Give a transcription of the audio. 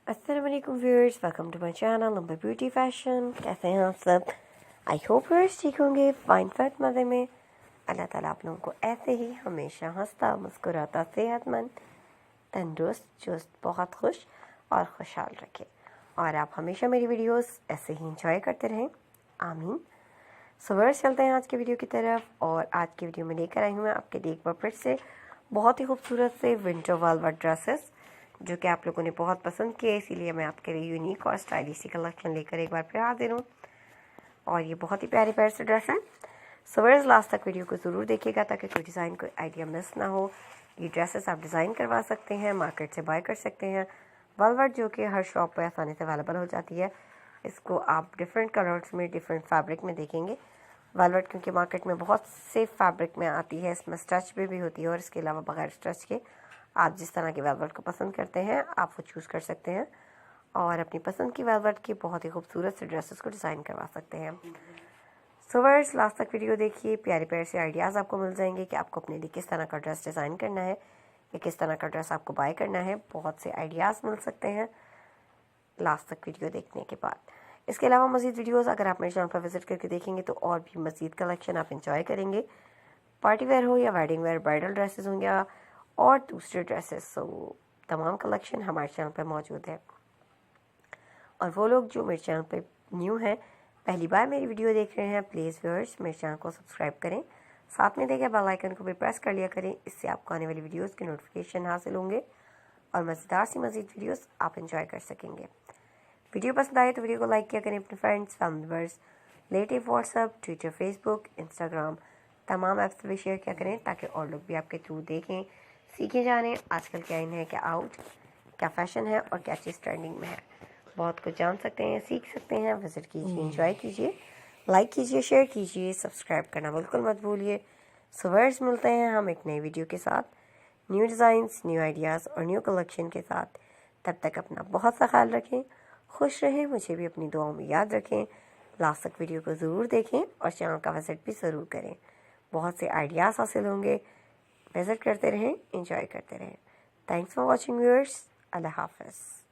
अस्सलाम वालेकुम viewers, welcome to my channel number beauty fashion. कैसे हैं आप सब? आई होप व्यूअर्स ठीक होंगे, फाइन फट मज़े में। अल्लाह ताला आप लोगों को ऐसे ही हमेशा हंसता मुस्कुराता सेहतमंद तंदुरुस्त चुस्त बहुत खुश और खुशहाल रखे और आप हमेशा मेरी वीडियोस ऐसे ही इंजॉय करते रहें, आमीन। सो व्यूअर्स चलते हैं आज की वीडियो की तरफ। और आज की वीडियो में लेकर आई हूँ मैं आपके लिए एक बार फिर से बहुत ही खूबसूरत से विंटर वेलवेट ड्रेसेस जो कि आप लोगों ने बहुत पसंद किए, इसीलिए मैं आपके लिए यूनिक और स्टाइलिश सी कलेक्शन लेकर एक बार फिर हाजिर हूँ। और ये बहुत ही प्यारे प्यारे से ड्रेस हैं। सो व्यूअर्स लास्ट तक वीडियो को ज़रूर देखिएगा ताकि कोई डिज़ाइन कोई आइडिया मिस ना हो। ये ड्रेसेस आप डिज़ाइन करवा सकते हैं, मार्केट से बाय कर सकते हैं। वेलवेट जो कि हर शॉप पर आसानी से अवेलेबल हो जाती है। इसको आप डिफरेंट कलर्स में डिफरेंट फैब्रिक में देखेंगे। वेलवेट क्योंकि मार्केट में बहुत से फैब्रिक में आती है, इसमें स्ट्रेच भी होती है और इसके अलावा बगैर स्ट्रेच के आप जिस तरह की वेलवेट को पसंद करते हैं आप वो चूज़ कर सकते हैं और अपनी पसंद की वेलवेट की बहुत ही खूबसूरत से ड्रेसेस को डिज़ाइन करवा सकते हैं। सो व्यूअर्स लास्ट तक वीडियो देखिए, प्यारे प्यारे से आइडियाज़ आपको मिल जाएंगे कि आपको अपने लिए किस तरह का ड्रेस डिज़ाइन करना है या किस तरह का ड्रेस आपको बाय करना है। बहुत से आइडियाज़ मिल सकते हैं लास्ट तक वीडियो देखने के बाद। इसके अलावा मज़ीद वीडियोस अगर आप मेरे चैनल पर विजिट करके देखेंगे तो और भी मज़ीद कलेक्शन आप इंजॉय करेंगे। पार्टी वेयर हो या वेडिंग वेयर, ब्राइडल ड्रेसेस होंगे और दूसरे ड्रेसेस, सो तमाम कलेक्शन हमारे चैनल पर मौजूद है। और वो लोग जो मेरे चैनल पे न्यू हैं, पहली बार मेरी वीडियो देख रहे हैं, प्लीज़ व्यूअर्स मेरे चैनल को सब्सक्राइब करें, साथ में देखे बेल आइकन को भी प्रेस कर लिया करें। इससे आपको आने वाली वीडियोस के नोटिफिकेशन हासिल होंगे और मज़ेदार सी मज़ीद वीडियोस आप इंजॉय कर सकेंगे। वीडियो पसंद आए तो वीडियो को लाइक किया करें, अपने friends family members relative WhatsApp Twitter Facebook Instagram तमाम ऐप्स पर शेयर किया करें ताकि और लोग भी आपके थ्रू देखें, सीखे जाने आजकल क्या इन है, क्या आउट, क्या फैशन है और क्या चीज़ ट्रेंडिंग में है। बहुत कुछ जान सकते हैं, सीख सकते हैं। विजिट कीजिए, एंजॉय कीजिए, लाइक कीजिए, शेयर कीजिए, सब्सक्राइब करना बिल्कुल मत भूलिए। सो व्यूअर्स मिलते हैं हम एक नई वीडियो के साथ, न्यू डिज़ाइंस, न्यू आइडियाज़ और न्यू कलेक्शन के साथ। तब तक अपना बहुत सा ख्याल रखें, खुश रहें, मुझे भी अपनी दुआओं में याद रखें। लास्ट तक वीडियो को ज़रूर देखें और चैनल का विजिट भी ज़रूर करें, बहुत से आइडियाज़ हासिल होंगे। विजिट करते रहें, एंजॉय करते रहें। थैंक्स फॉर वॉचिंग व्यूअर्स, अल्लाह हाफ़िज़।